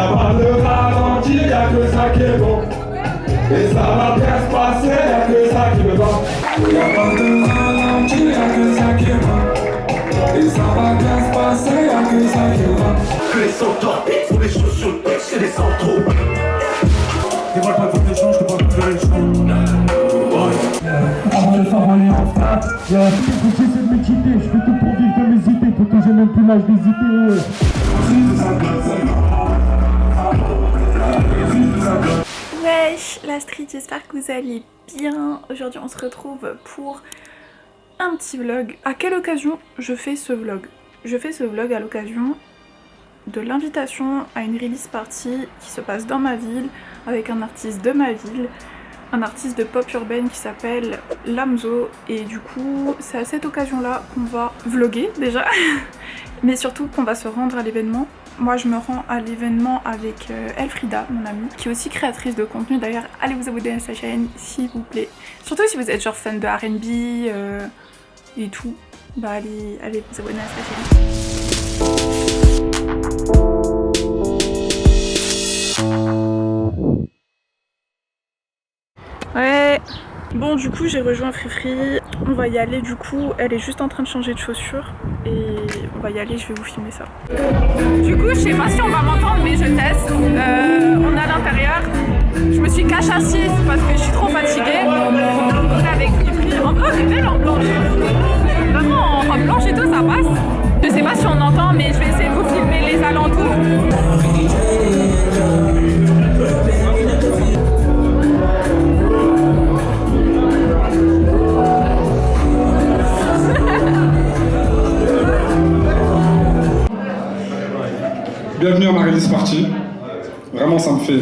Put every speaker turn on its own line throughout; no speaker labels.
Y'a pas de ralenti, y'a que ça qui est bon. Et ça va bien se passer, y'a que ça qui me va. Y'a pas de ralenti, y'a que ça qui est bon. Et ça va bien se passer, y'a que ça qui me va. Que les centaures pour les choses sur le texte, c'est des centraux. Dévoile pas toutes les chances, je te parle de faire les choses. Avant de s'envoler en stade, j'essaie de me quitter, je fais tout pour vivre de mes idées, pour que j'ai même plus l'âge d'hésiter.
Wesh, la street, j'espère que vous allez bien. Aujourd'hui on se retrouve pour un petit vlog. À quelle occasion je fais ce vlog? Je fais ce vlog à l'occasion de l'invitation à une release party qui se passe dans ma ville avec un artiste de ma ville, un artiste de pop urbaine qui s'appelle Lamzo, et du coup c'est à cette occasion là qu'on va vlogger déjà mais surtout qu'on va se rendre à l'événement. Moi je me rends à l'événement avec Elfrida, mon amie, qui est aussi créatrice de contenu. D'ailleurs allez vous abonner à sa chaîne s'il vous plaît, surtout si vous êtes genre fan de R&B et tout, bah allez vous abonner à sa chaîne. Ouais, bon du coup j'ai rejoint Frifri, on va y aller du coup, elle est juste en train de changer de chaussures et on va y aller, je vais vous filmer ça. Du coup je sais pas si on va m'entendre mais je teste, on est à l'intérieur, je me suis cache assise parce que je suis trop fatiguée, on est avec Frifri, en vrai on est belle en blanche, vraiment en robe blanche et tout ça passe. Je sais pas si on entend mais je vais essayer de vous filmer les alentours.
Bienvenue à ma release party. Vraiment, ça me fait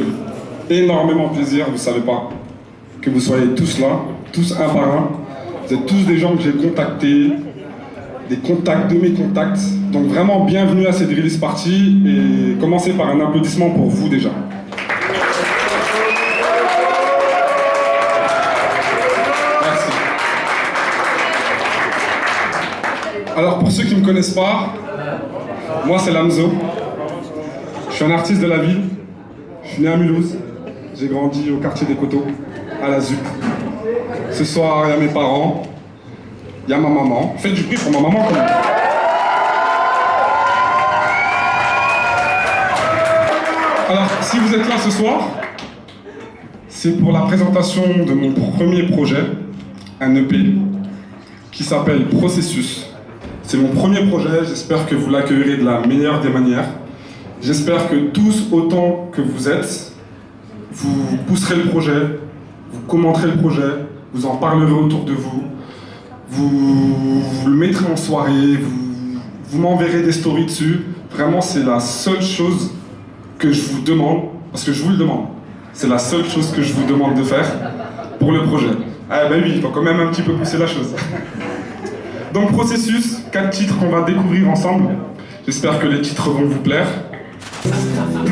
énormément plaisir. Vous savez pas que vous soyez tous là, tous un par un. Vous êtes tous des gens que j'ai contactés, des contacts de mes contacts. Donc vraiment, bienvenue à cette release party et commencez par un applaudissement pour vous déjà. Merci. Alors pour ceux qui ne me connaissent pas, moi c'est Lamzo. Je suis un artiste de la ville, je suis né à Mulhouse, j'ai grandi au quartier des Coteaux, à la ZUP. Ce soir, il y a mes parents, il y a ma maman. Faites du bruit pour ma maman quand même. Alors, si vous êtes là ce soir, c'est pour la présentation de mon premier projet, un EP, qui s'appelle Processus. C'est mon premier projet, j'espère que vous l'accueillerez de la meilleure des manières. J'espère que tous, autant que vous êtes, vous pousserez le projet, vous commenterez le projet, vous en parlerez autour de vous, vous le mettrez en soirée, vous m'enverrez des stories dessus. Vraiment, c'est la seule chose que je vous demande, parce que je vous le demande. C'est la seule chose que je vous demande de faire pour le projet. Ah ben oui, il faut quand même un petit peu pousser la chose. Donc Processus, 4 titres qu'on va découvrir ensemble. J'espère que les titres vont vous plaire.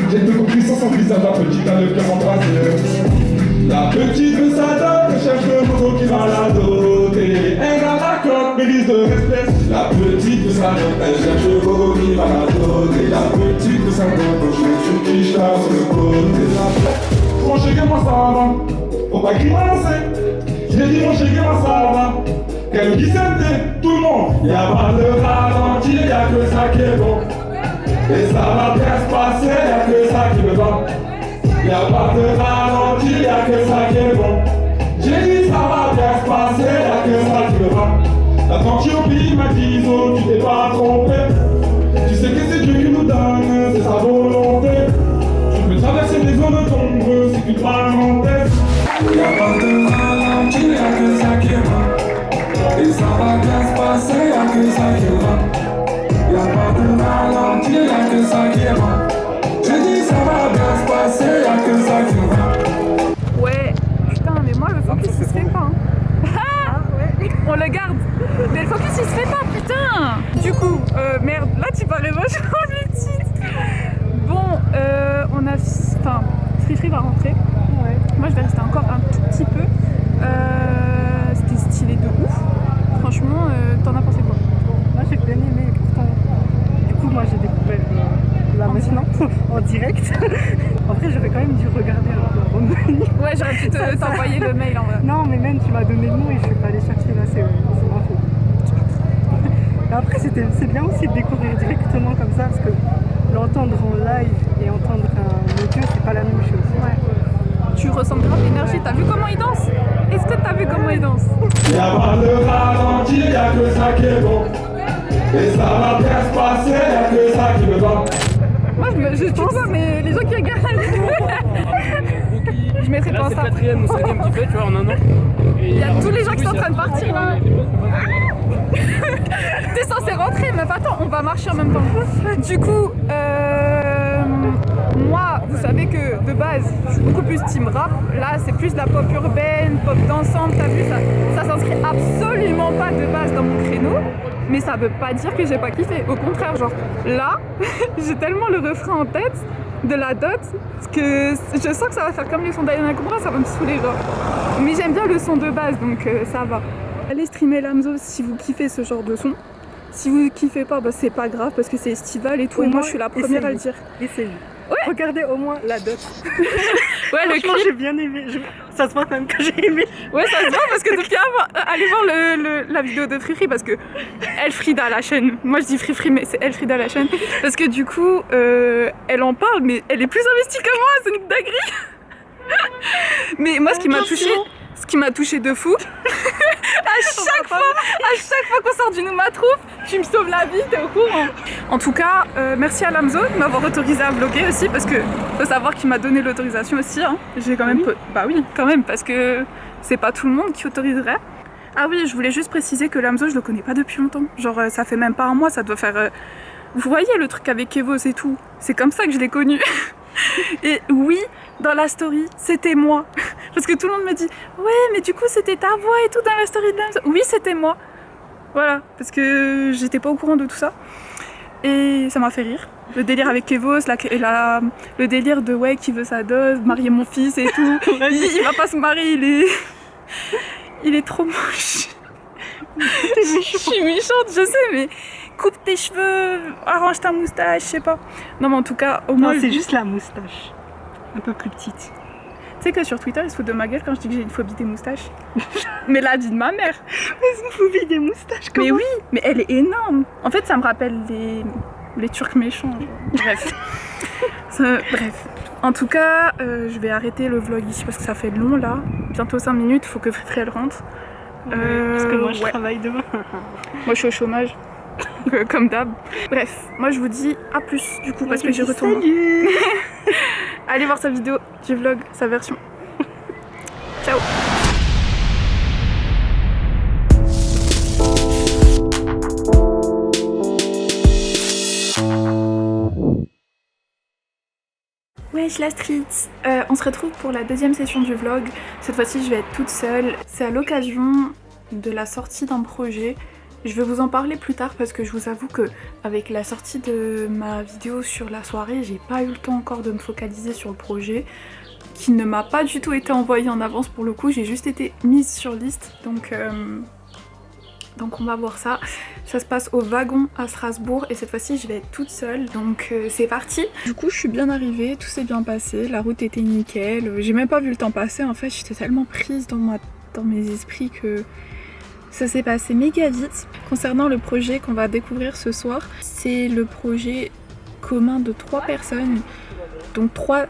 J'ai tout compris sans son visage, la petite a le cœur embrasé. La petite veut sa dot, cherche le mot qui va la doter. Elle a la coque, mérite de respect. La petite veut sa dot, elle cherche le mot qui va la doter. La petite veut sa dot, je mets sur qui je tape sur le côté. Mon chéri, moi ça va, faut pas grimacer. J'ai dit mon chéri, moi ça va. Qu'elle dit c'était tout le monde. Y'a pas de ralenti, y'a que ça qui est bon. Et ça va bien se passer, y'a que ça qui me va. Y'a pas de ralenti, y'a que ça qui est bon. J'ai dit ça va bien se passer, y'a que ça qui me va. La tranquille m'a dit, oh, tu t'es pas trompé. Tu sais que c'est Dieu qui nous donne, c'est sa volonté. Tu peux traverser les zones d'ombre si tu te parenthèses. Y'a pas de ralenti, y'a que ça qui est bon. Et ça va bien se passer, y'a que ça qui me va. Y'a pas de ralenti, y'a que ça qui est bon. J'ai dit ça va bien se passer, y'a que ça qui me va.
Ouais, putain mais moi le focus il se fait pas hein. Ouais. On le garde. Mais le focus il se fait pas putain. Du coup, merde, là tu parais vachement petite. Bon, on a... Enfin, Frifri va rentrer. Ouais. Moi je vais rester encore un tout petit peu. C'était stylé de ouf. Franchement, t'en as pensé quoi?
Moi j'ai bien aimé, pourtant. Du coup moi j'ai découvert là maintenant. On en direct. En vrai, j'aurais quand même dû regarder avant de revenir.
Ouais, j'aurais pu t'envoyer le mail en vrai.
Non, mais même tu m'as donné le nom et je suis pas allée chercher là, c'est ma faute. Mais après, c'est bien aussi de découvrir directement comme ça parce que l'entendre en live et entendre un audio, c'est pas la même chose.
Ouais. Tu ressens grave l'énergie. T'as vu comment il danse? Est-ce que t'as vu comment il danse?
Y'a pas de ralenti, y'a que ça qui est bon. Et ça va bien se passer, y'a que ça qui me va.
Moi, je tutoie, mais les gens qui regardent. Je mettrais pas ça.
C'est le 4e ou 5e qui fait, tu vois, en un an.
Il y a tous les gens qui sont en train de partir là. T'es censé rentrer, mais attends, on va marcher en même temps. Du coup, moi, vous savez que de base, je suis beaucoup plus team rap. Là, c'est plus de la pop urbaine, pop dansante. T'as vu, ça s'inscrit absolument pas de base dans mon créneau. Mais ça veut pas dire que j'ai pas kiffé. Au contraire, genre là, j'ai tellement le refrain en tête de la dot que je sens que ça va faire comme les sons d'Ayana Kamura, ça va me saouler genre. Mais j'aime bien le son de base, donc ça va. Allez streamer Lamzo si vous kiffez ce genre de son. Si vous kiffez pas, bah, c'est pas grave parce que c'est estival et tout. Et moi, je suis la première à le dire.
Essayez.
Ouais.
Regardez au moins la dot.
Ouais, le
Franchement,
clip.
j'ai bien aimé. Ça se voit quand même que j'ai aimé.
Ouais, ça se voit parce que depuis avant, allez voir la vidéo de Free parce que Elfrida la chaîne. Moi je dis Free mais c'est Elfrida la chaîne parce que du coup elle en parle mais elle est plus investie que moi, c'est une dinguerie. Mais moi ce qui m'a touché de fou, à chaque fois qu'on sort du Nouma Troupe, tu me sauves la vie, t'es au courant. En tout cas, merci à Lamzo de m'avoir autorisé à vlogger aussi parce que faut savoir qu'il m'a donné l'autorisation aussi. Hein. J'ai quand même Bah oui, quand même, parce que c'est pas tout le monde qui autoriserait. Ah oui, je voulais juste préciser que Lamzo, je le connais pas depuis longtemps. Genre, ça fait même pas un mois, ça doit faire... Vous voyez le truc avec Evos et tout, c'est comme ça que je l'ai connu. Et oui, dans la story, c'était moi. Parce que tout le monde me dit « Ouais, mais du coup, c'était ta voix et tout dans la story de Lamzo. » Oui, c'était moi. Voilà, parce que j'étais pas au courant de tout ça. Et ça m'a fait rire. Le délire avec Evos, le délire de ouais, qui veut sa dose, marier mon fils et tout. Il va pas se marier, il est trop moche. Je suis méchante, je sais, mais coupe tes cheveux, arrange ta moustache, je sais pas. Non, mais en tout cas, au moins.
Non, c'est juste la moustache. Un peu plus petite.
Tu sais que sur Twitter, ils se foutent de ma gueule quand je dis que j'ai une phobie des moustaches. Mais la vie de ma mère.
Mais c'est une phobie des moustaches, comment?
Mais oui, mais elle est énorme. En fait, ça me rappelle les Turcs méchants. Genre. Bref. Bref. En tout cas, je vais arrêter le vlog ici parce que ça fait long là. Bientôt 5 minutes, faut que Frère rentre.
Parce que moi je travaille demain.
Moi je suis au chômage. Comme d'hab. Bref, moi je vous dis à plus du coup parce que je retourne.
Salut.
Allez voir sa vidéo du vlog, sa version. Ciao. Wesh la street. On se retrouve pour la deuxième session du vlog. Cette fois-ci je vais être toute seule. C'est à l'occasion de la sortie d'un projet. Je vais vous en parler plus tard parce que je vous avoue que avec la sortie de ma vidéo sur la soirée, j'ai pas eu le temps encore de me focaliser sur le projet qui ne m'a pas du tout été envoyé en avance pour le coup, j'ai juste été mise sur liste donc on va voir ça. Ça se passe au Wagon à Strasbourg et cette fois-ci je vais être toute seule donc c'est parti. Du coup je suis bien arrivée, tout s'est bien passé, la route était nickel, j'ai même pas vu le temps passer en fait, j'étais tellement prise dans mes esprits que ça s'est passé méga vite. Concernant le projet qu'on va découvrir ce soir, c'est le projet commun de 3 personnes. Donc 3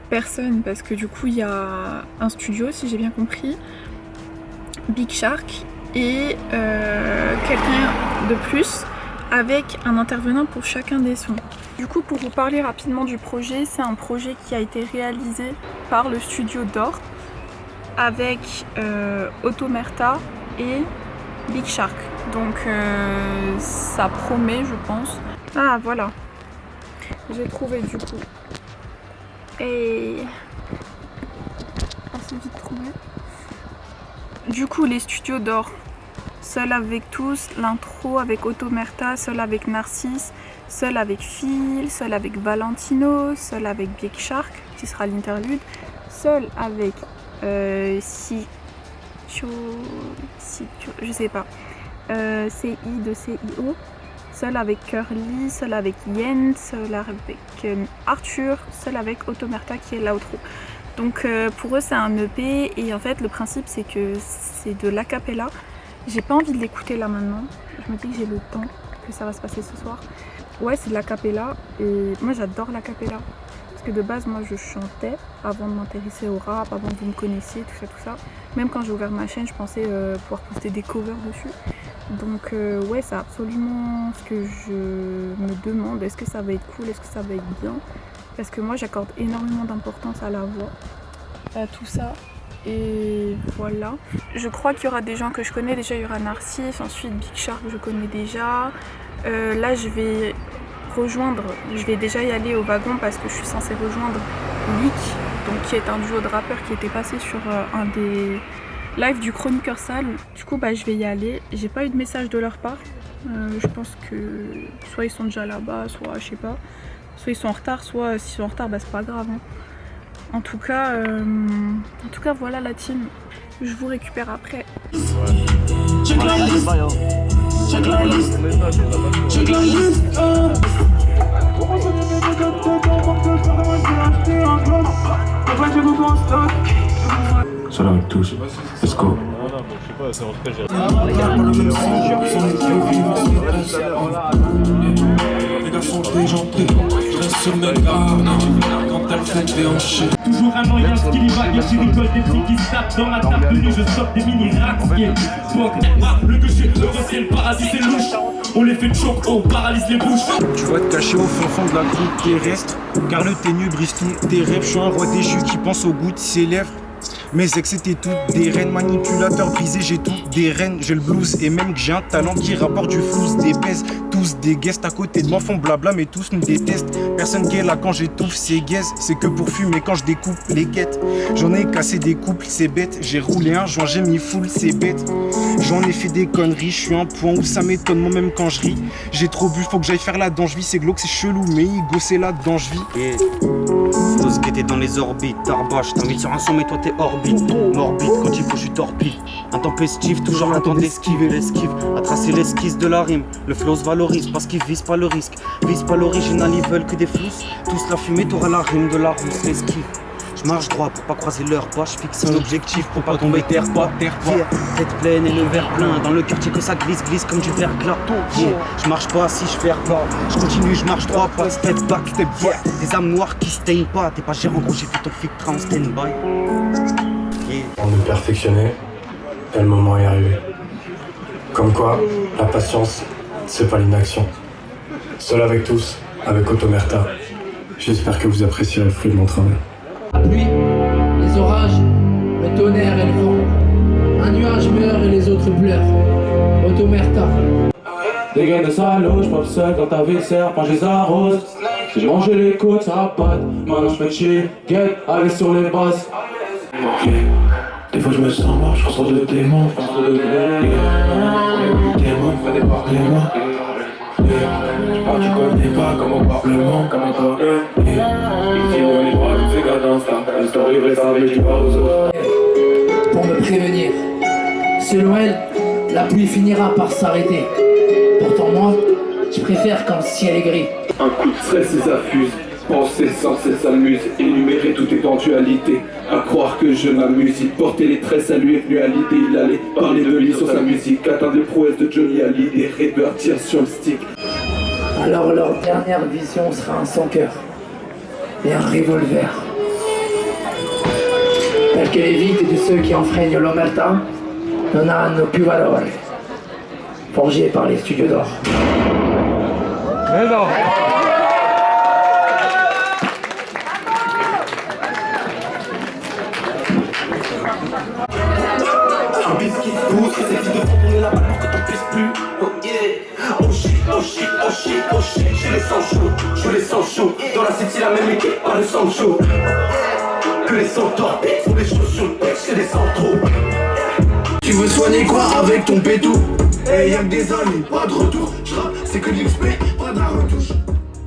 personnes parce que du coup il y a un studio si j'ai bien compris, Big Shark et quelqu'un de plus avec un intervenant pour chacun des sons. Du coup pour vous parler rapidement du projet, c'est un projet qui a été réalisé par le studio d'Or avec Automerta et Big Shark. Donc ça promet je pense. Ah voilà. J'ai trouvé du coup. Et assez vite trouvé. Du coup les studios d'Or. Seul avec tous, l'intro avec Automerta, seul avec Narcisse, seul avec Phil, seul avec Valentino, seul avec Big Shark qui sera l'interlude, seul avec je sais pas, CI de CIO, seule avec Curly, seule avec Yen, seule avec Arthur, seule avec Otomerta qui est l'outro. Donc pour eux c'est un EP et en fait le principe c'est que c'est de l'acapella. J'ai pas envie de l'écouter là maintenant, je me dis que j'ai le temps, que ça va se passer ce soir. Ouais, c'est de l'acapella et moi j'adore l'acapella. Parce que de base moi je chantais avant de m'intéresser au rap, avant que vous me connaissiez, tout ça. Même quand j'ai ouvert ma chaîne je pensais pouvoir poster des covers dessus. Donc ouais, c'est absolument ce que je me demande, est-ce que ça va être cool, est-ce que ça va être bien? Parce que moi j'accorde énormément d'importance à la voix, à tout ça. Et voilà. Je crois qu'il y aura des gens que je connais, déjà il y aura Narcisse, ensuite Big Shark je connais déjà. Là je vais déjà y aller au wagon parce que je suis censée rejoindre Leak, donc qui est un duo de rappeurs qui était passé sur un des lives du Chroniqueur Sale. Du coup je vais y aller. J'ai pas eu de message de leur part. Je pense que soit ils sont déjà là-bas, soit je sais pas. Soit ils sont en retard, soit s'ils sont en retard, c'est pas grave. Hein. En tout cas, voilà la team. Je vous récupère après.
Check la liste. Check la liste. Check la liste. Seul avec tous. Let's go. Les gars sont déjantés, je reste sur mes gardes. Quand elle fait déhancher.
Toujours un moyen ce qu'il y va, et tu rigoles des prix qui se tapent dans la table de nuit, je stoppe des mini-racks. Le guichet, le reciel, le paradis c'est louche. On les fait choc, on paralyse les bouches.
Tu vas te cacher au fond de la croûte terrestre, car le ténu brise tous tes rêves. Je suis un roi déchu qui pense au goût de ses lèvres. Mes ex étaient toutes des reines, manipulateurs brisés, j'ai tout des reines, j'ai le blues et même que j'ai un talent qui rapporte du flouze, des pèses, tous des guests à côté de moi font blabla mais tous nous détestent. Personne gay là quand j'étouffe ces guaises, c'est que pour fumer quand je découpe les guettes. J'en ai cassé des couples, c'est bête, j'ai roulé un joint, j'ai mis full, c'est bête. J'en ai fait des conneries, je suis un point où ça m'étonne moi même quand je ris. J'ai trop bu, faut que j'aille faire la dent, je vis, c'est glauque, c'est chelou, mais Igo c'est là-dedans, je vis. Fausse guetter dans les orbites, Tarbache, t'invites sur un son mais toi t'es orbite. Morbide, quand il faut je suis torpille. Intempestif, toujours un temps d'esquiver l'esquive. À tracer l'esquisse de la rime, le flow se valorise parce qu'ils visent pas le risque. Visent pas l'original, ils veulent que des flous. Tous la fumée, t'auras la rime de la rousse, l'esquive. Je marche droit pour pas croiser leur pas, je fixe un objectif pour pas tomber terre pas. Yeah. Tête pleine et le verre plein, dans le quartier que ça glisse comme du verglas. Yeah. Je marche pas si je perds pas, je continue, je marche droit pas, step back, step yeah. Des âmes noires qui staignent pas, t'es pas gérant gros, j'ai fait ton filtre en stand-by. Yeah.
On est perfectionné et le moment est arrivé. Comme quoi, la patience, c'est pas l'inaction. Seul avec tous, avec Otomerta. J'espère que vous apprécierez le fruit de mon travail.
La pluie, les orages, le tonnerre et le vent. Un nuage meurt et les autres pleurent. Otomerta.
Des gains de salauds, j'pop seul quand ta vie sert, pas je les arrose. J'ai mangé les côtes, ça rapatte. Maintenant j'fais chier, get, aller sur les bases.
Des fois je me sens mort, je ressens de démons. Démons, démons.
Tu connais pas comment parle le monde, comment toi. Ils tirent les bras, toutes ces gars d'insta. La story vraie, ça mais je dis pas aux autres.
Pour me prévenir, selon elle, la pluie finira par s'arrêter. Pourtant moi, je préfère quand le ciel est gris.
Un coup de stress et ça fuse. Penser sans cesse s'amuse, énumérer toute éventualité. À croire que je m'amuse, il portait les tresses, ça lui est venu à l'idée. Il allait parler de lui sur sa musique, atteindre les prouesses de Johnny Hallyday. Des rappeurs tirent sur le stick.
Alors leur dernière vision sera un sans-cœur et un revolver. Tel que les vides de ceux qui enfreignent l'Omerta, non hanno più valore. Forgé par les studios d'or.
Mais non.
Un bis qui te pousse, c'est qui te font tourner la balle pour que t'en puisses plus. Oh yeah. Oh shit, oh shit, oh shit, oh shit. Je les sens chauds, je les sens chauds. Dans la city la même équipe, pas le sang chaud. Que les centaures font des choses sur le texte, c'est des centraux. Tu veux soigner quoi avec ton pétou? Eh y'a que des amis, pas de retour. J'rappe, c'est que de l'XP, pas de la retouche.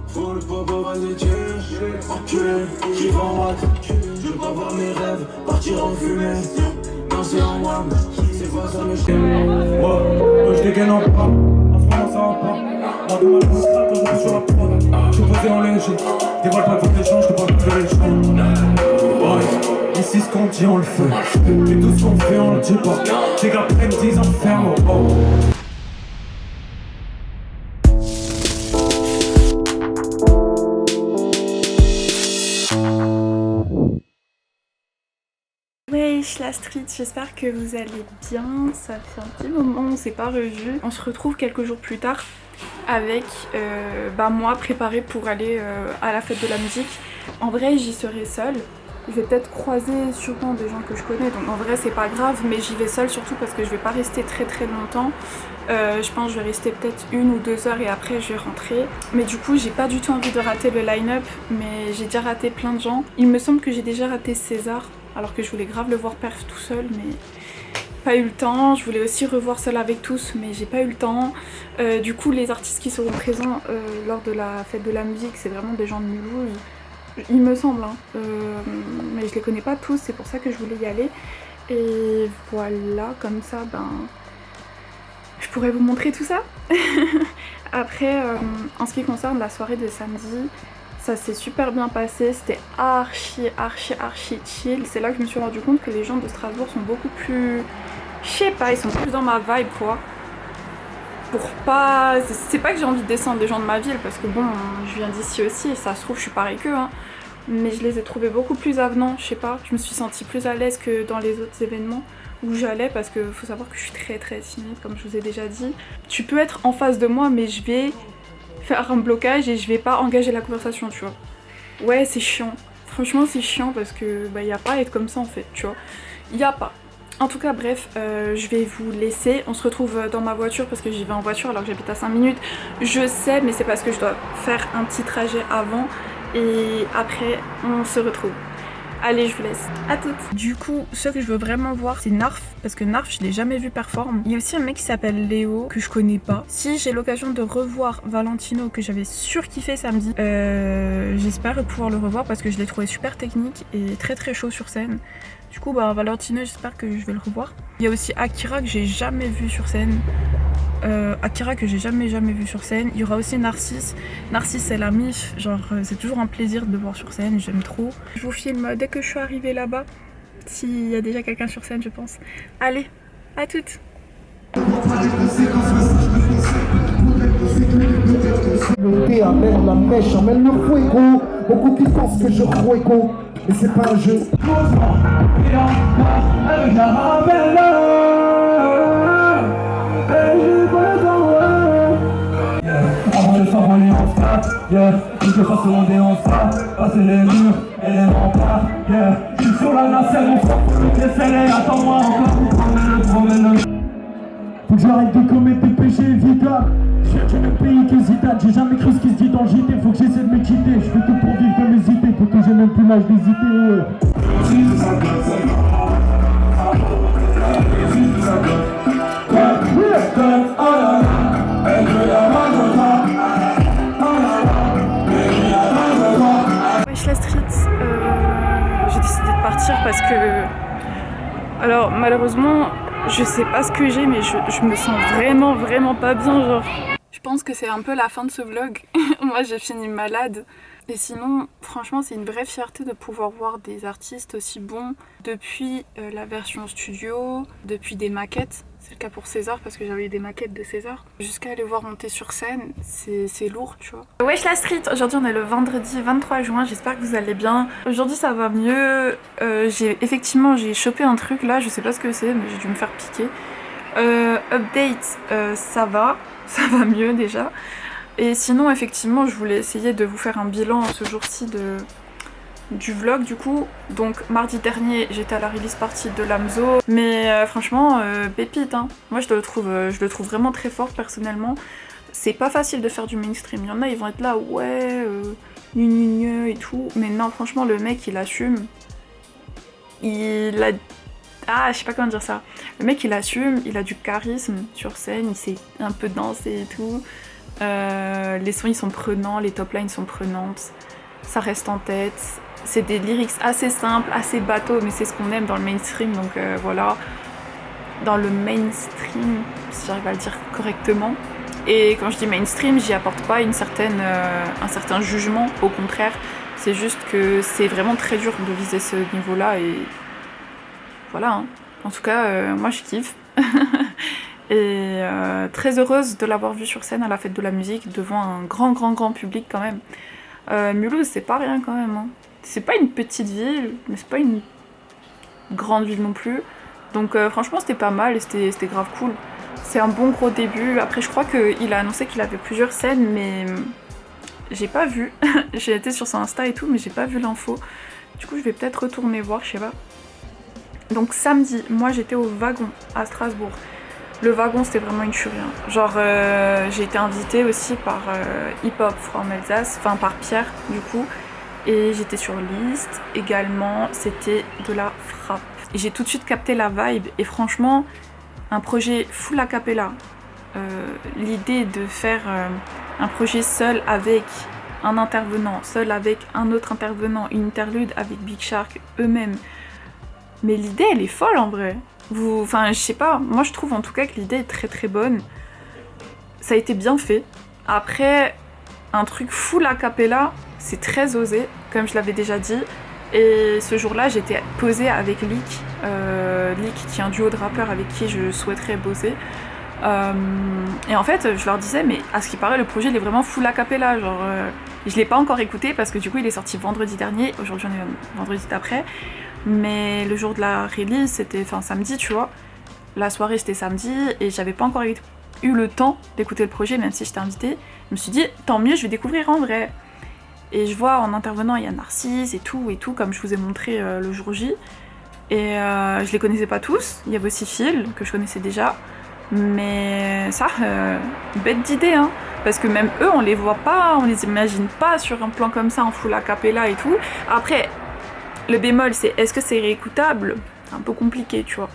Faut le papa, vas-y tiens. Enculé, j'y vais en mat. Je veux pas voir mes rêves partir en fumée. Danser en wam, c'est pas ça le chien.
Moi je dégaine en pas, en ce moment ça va pas.
moi comme un loup, quand je suis sur la prod. Je suis posé en léger, dévoile pas devant les gens, je te parle de les gens. Ouais, ici ce qu'on dit on le fait, et tout ce qu'on fait on le dit pas. Tes gars prennent 10 ans de ferme, oh.
Wesh la street, j'espère que vous allez bien, ça fait un petit moment, on s'est pas revus. On se retrouve quelques jours plus tard avec moi préparée pour aller à la fête de la musique. En vrai j'y serai seule, je vais peut-être croiser sûrement des gens que je connais, donc en vrai c'est pas grave, mais j'y vais seule surtout parce que je vais pas rester très longtemps. Je pense que je vais rester peut-être 1 ou 2 heures et après je vais rentrer. Mais du coup j'ai pas du tout envie de rater le line-up, mais j'ai déjà raté plein de gens. Il me semble que j'ai déjà raté César, alors que je voulais grave le voir perf tout seul, mais pas eu le temps. Je voulais aussi revoir Seul avec tous, mais j'ai pas eu le temps. Du coup les artistes qui seront présents lors de la fête de la musique, c'est vraiment des gens de Mulhouse, il me semble, hein. Mais je les connais pas tous, c'est pour ça que je voulais y aller. Et voilà, comme ça, je pourrais vous montrer tout ça. Après, en ce qui concerne la soirée de samedi, ça s'est super bien passé, c'était archi chill. C'est là que je me suis rendu compte que les gens de Strasbourg sont beaucoup plus... Je sais pas, ils sont plus dans ma vibe quoi. Pour pas... C'est pas que j'ai envie de descendre les gens de ma ville, parce que bon, je viens d'ici aussi et ça se trouve je suis pareil qu'eux, hein. Mais je les ai trouvés beaucoup plus avenants, je sais pas. Je me suis sentie plus à l'aise que dans les autres événements où j'allais, parce que faut savoir que je suis très timide, comme je vous ai déjà dit. Tu peux être en face de moi, mais je vais faire un blocage et je vais pas engager la conversation, tu vois. Ouais, c'est chiant. Franchement, c'est chiant parce que y a pas à être comme ça en fait, tu vois. Y a pas. En tout cas, bref, je vais vous laisser. On se retrouve dans ma voiture parce que j'y vais en voiture alors que j'habite à 5 minutes. Je sais, mais c'est parce que je dois faire un petit trajet avant et après, on se retrouve. Allez, je vous laisse. À toutes. Du coup, ce que je veux vraiment voir, c'est Narf, parce que Narf, je l'ai jamais vu perform. Il y a aussi un mec qui s'appelle Léo, que je connais pas. Si j'ai l'occasion de revoir Valentino, que j'avais surkiffé samedi, j'espère pouvoir le revoir parce que je l'ai trouvé super technique et très chaud sur scène. Du coup, Valentino, j'espère que je vais le revoir. Il y a aussi Akira, que j'ai jamais vu sur scène. Akira que j'ai jamais vu sur scène. Il y aura aussi Narcisse. Narcisse c'est la mif, genre c'est toujours un plaisir de le voir sur scène, j'aime trop. Je vous filme dès que je suis arrivée là-bas, s'il y a déjà quelqu'un sur scène je pense. Allez, à toutes.
Le thé amène la mèche, amène le fuego. Beaucoup qui pensent que je ruego, mais c'est pas un jeu.
Avant de s'envoler en scat, yeah. Je fasse monter en scat, passer les murs et les remparts, yeah. Je suis sur la nacelle, mon frère, laissez-les, attends-moi encore, promène-le.
Faut que j'arrête de commettre des péchés évitables. Je viens du même pays que Zidane, j'ai jamais cru ce qui se dit dans le JT. Faut que j'essaie de m'équiter, je fais tout pour vivre de mes idées. Faut que j'ai même plus l'âge d'hésiter,
Wesh la street, j'ai décidé de partir parce que... Alors malheureusement, je sais pas ce que j'ai, mais je me sens vraiment pas bien, genre. Je pense que c'est un peu la fin de ce vlog. Moi j'ai fini malade. Et sinon, franchement, c'est une vraie fierté de pouvoir voir des artistes aussi bons depuis la version studio, depuis des maquettes. C'est le cas pour César parce que j'avais eu des maquettes de César. Jusqu'à les voir monter sur scène, c'est lourd, tu vois. Wesh la street, aujourd'hui on est le vendredi 23 juin, j'espère que vous allez bien. Aujourd'hui ça va mieux. Effectivement, j'ai chopé un truc là, je sais pas ce que c'est, mais j'ai dû me faire piquer. Update, ça va mieux déjà. Et sinon, effectivement, je voulais essayer de vous faire un bilan ce jour-ci du vlog du coup. Donc mardi dernier, j'étais à la release party de Lamzo. Mais franchement, pépite, hein. Moi je le trouve vraiment très fort personnellement. C'est pas facile de faire du mainstream. Il y en a, ils vont être là, ouais, et tout. Mais non, franchement, le mec, il assume. Je sais pas comment dire ça. Le mec, il assume, il a du charisme sur scène, il sait un peu danser et tout. Les sons ils sont prenants, les top lines sont prenantes, ça reste en tête, c'est des lyrics assez simples, assez bateaux, mais c'est ce qu'on aime dans le mainstream, donc voilà, dans le mainstream, si j'arrive à le dire correctement. Et quand je dis mainstream, j'y apporte pas un certain jugement, au contraire. C'est juste que c'est vraiment très dur de viser ce niveau-là et voilà. Hein. En tout cas, moi je kiffe. Et très heureuse de l'avoir vu sur scène à la fête de la musique devant un grand public quand même. Mulhouse, c'est pas rien quand même. Hein. C'est pas une petite ville, mais c'est pas une grande ville non plus. Donc franchement c'était pas mal et c'était grave cool. C'est un bon gros début. Après je crois qu'il a annoncé qu'il avait plusieurs scènes mais j'ai pas vu. J'ai été sur son Insta et tout mais j'ai pas vu l'info. Du coup je vais peut-être retourner voir, je sais pas. Donc samedi, moi j'étais au Wagon à Strasbourg. Le Wagon c'était vraiment une tuerie. Hein. Genre j'ai été invitée aussi par Hip Hop from Alsace, enfin par Pierre du coup. Et j'étais sur liste également, c'était de la frappe. Et j'ai tout de suite capté la vibe et franchement, un projet full a cappella. L'idée de faire un projet seul avec un intervenant, seul avec un autre intervenant, une interlude avec Big Shark eux-mêmes. Mais l'idée elle est folle en vrai. Enfin je sais pas, moi je trouve en tout cas que l'idée est très bonne. Ça a été bien fait. Après, un truc full a cappella, c'est très osé, comme je l'avais déjà dit. Et ce jour-là, j'étais posée avec Leak. Leak, qui est un duo de rappeurs avec qui je souhaiterais bosser. Et en fait, je leur disais, mais à ce qui paraît, le projet il est vraiment full a cappella. Genre, je l'ai pas encore écouté parce que du coup, il est sorti vendredi dernier. Aujourd'hui, on est vendredi d'après. Mais le jour de la release, c'était samedi, tu vois. La soirée, c'était samedi et j'avais pas encore eu le temps d'écouter le projet, même si j'étais invitée. Je me suis dit, tant mieux, je vais découvrir en vrai. Et je vois en intervenant, il y a Narcisse et tout, comme je vous ai montré le jour J. Et je les connaissais pas tous. Il y avait aussi Phil, que je connaissais déjà. Mais ça, bête d'idée, hein. Parce que même eux, on les voit pas, on les imagine pas sur un plan comme ça, en full a cappella et tout. Après, le bémol, c'est est-ce que c'est réécoutable? C'est un peu compliqué, tu vois.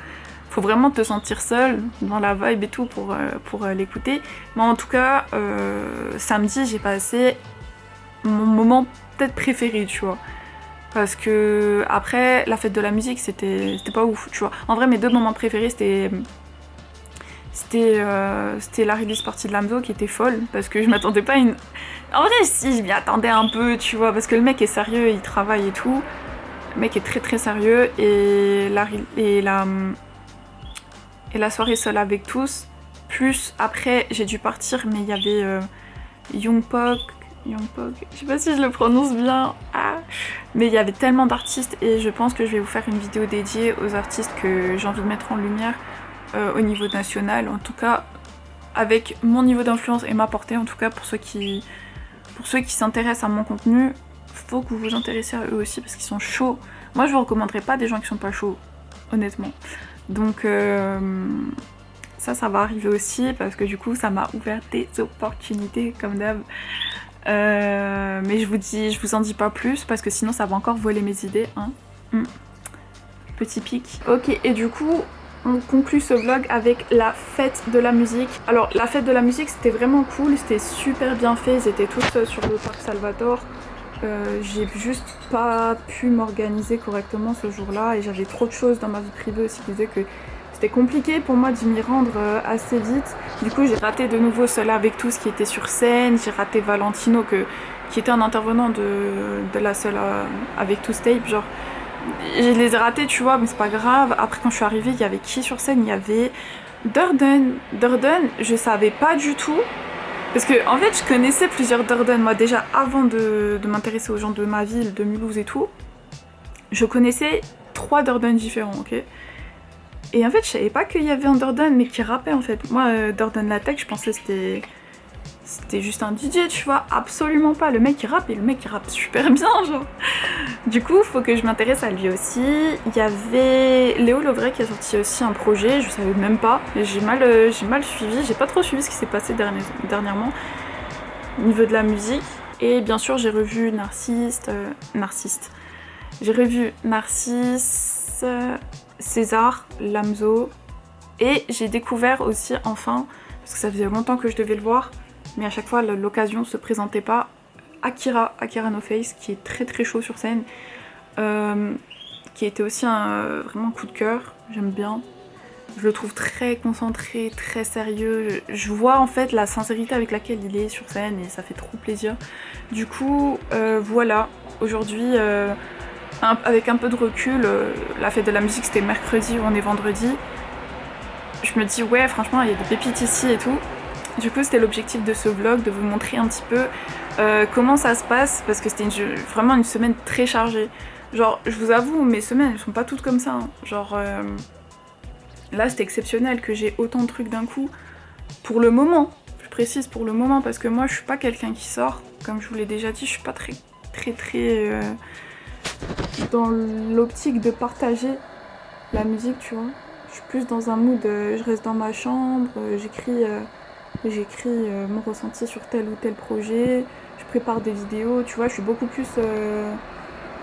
Faut vraiment te sentir seul dans la vibe et tout pour l'écouter. Mais en tout cas, samedi, j'ai passé mon moment peut-être préféré, tu vois. Parce que après, la fête de la musique, c'était pas ouf, tu vois. En vrai, mes deux moments préférés, c'était la release partie de Lamzo qui était folle, parce que je m'attendais pas à une... En vrai, si, je m'y attendais un peu, tu vois, parce que le mec est sérieux, il travaille et tout. Le mec est très sérieux, et la soirée seule avec tous. Plus, après, j'ai dû partir, mais il y avait Youngpog, je sais pas si je le prononce bien, mais il y avait tellement d'artistes et je pense que je vais vous faire une vidéo dédiée aux artistes que j'ai envie de mettre en lumière au niveau national, en tout cas avec mon niveau d'influence et ma portée, en tout cas pour ceux qui s'intéressent à mon contenu, faut que vous vous intéressez à eux aussi parce qu'ils sont chauds. Moi je vous recommanderais pas des gens qui sont pas chauds, honnêtement. Donc ça va arriver aussi parce que du coup ça m'a ouvert des opportunités comme d'hab. Mais je vous en dis pas plus parce que sinon ça va encore voler mes idées, hein. Petit pic. Ok, et du coup on conclut ce vlog avec la fête de la musique. Alors la fête de la musique c'était vraiment cool, c'était super bien fait, ils étaient tous sur le parc Salvatore. J'ai juste pas pu m'organiser correctement ce jour-là et j'avais trop de choses dans ma vie privée aussi qui disaient que c'était compliqué pour moi de m'y rendre assez vite. Du coup j'ai raté de nouveau Seul avec tous qui était sur scène, j'ai raté Valentino qui était un intervenant de la Seul avec tous tape, genre je les ai ratés tu vois, mais c'est pas grave. Après quand je suis arrivée, il y avait qui sur scène? Il y avait Durden, je savais pas du tout. Parce que en fait je connaissais plusieurs Durden, moi déjà avant de m'intéresser aux gens de ma ville, de Mulhouse et tout, je connaissais 3 Durden différents, ok. Et en fait je savais pas qu'il y avait un Durden mais qui rappait en fait. Moi Durden la Tech je pensais que c'était juste un DJ, tu vois, absolument pas. Le mec il rappe et le mec il rappe super bien genre. Du coup faut que je m'intéresse à lui aussi. Il y avait Léo Lovray qui a sorti aussi un projet, je savais même pas. J'ai mal suivi, j'ai pas trop suivi ce qui s'est passé dernièrement au niveau de la musique. Et bien sûr j'ai revu Narcisse. J'ai revu Narcisse, César, Lamzo. Et j'ai découvert aussi enfin, parce que ça faisait longtemps que je devais le voir, mais à chaque fois l'occasion se présentait pas, Akira No Face qui est très chaud sur scène, qui était aussi vraiment un coup de cœur, j'aime bien. Je le trouve très concentré, très sérieux. Je vois en fait la sincérité avec laquelle il est sur scène et ça fait trop plaisir. Du coup, voilà, aujourd'hui, avec un peu de recul, la fête de la musique c'était mercredi, on est vendredi. Je me dis ouais, franchement, il y a des pépites ici et tout. Du coup, c'était l'objectif de ce vlog, de vous montrer un petit peu comment ça se passe, parce que c'était vraiment une semaine très chargée. Genre, je vous avoue, mes semaines, elles sont pas toutes comme ça. Hein. Genre, là, c'était exceptionnel que j'ai autant de trucs d'un coup. Pour le moment, je précise pour le moment, parce que moi, je suis pas quelqu'un qui sort. Comme je vous l'ai déjà dit, je suis pas très dans l'optique de partager la musique, tu vois. Je suis plus dans un mood, je reste dans ma chambre, j'écris mon ressenti sur tel ou tel projet, je prépare des vidéos, tu vois, je suis beaucoup plus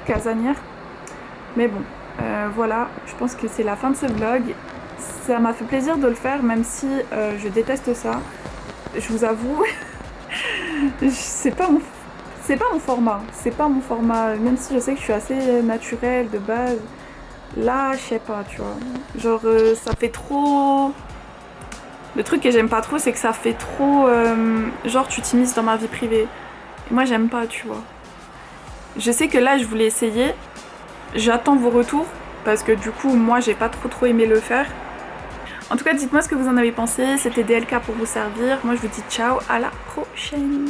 casanière. Mais bon, voilà, je pense que c'est la fin de ce vlog. Ça m'a fait plaisir de le faire, même si je déteste ça. Je vous avoue, c'est pas mon format, même si je sais que je suis assez naturelle de base. Là, je sais pas, tu vois. Genre, ça fait trop... Le truc que j'aime pas trop, c'est que ça fait trop... genre, tu t'immisces dans ma vie privée. Et moi, j'aime pas, tu vois. Je sais que là, je voulais essayer. J'attends vos retours, parce que du coup, moi, j'ai pas trop aimé le faire. En tout cas, dites-moi ce que vous en avez pensé. C'était DLK pour vous servir. Moi, je vous dis ciao, à la prochaine.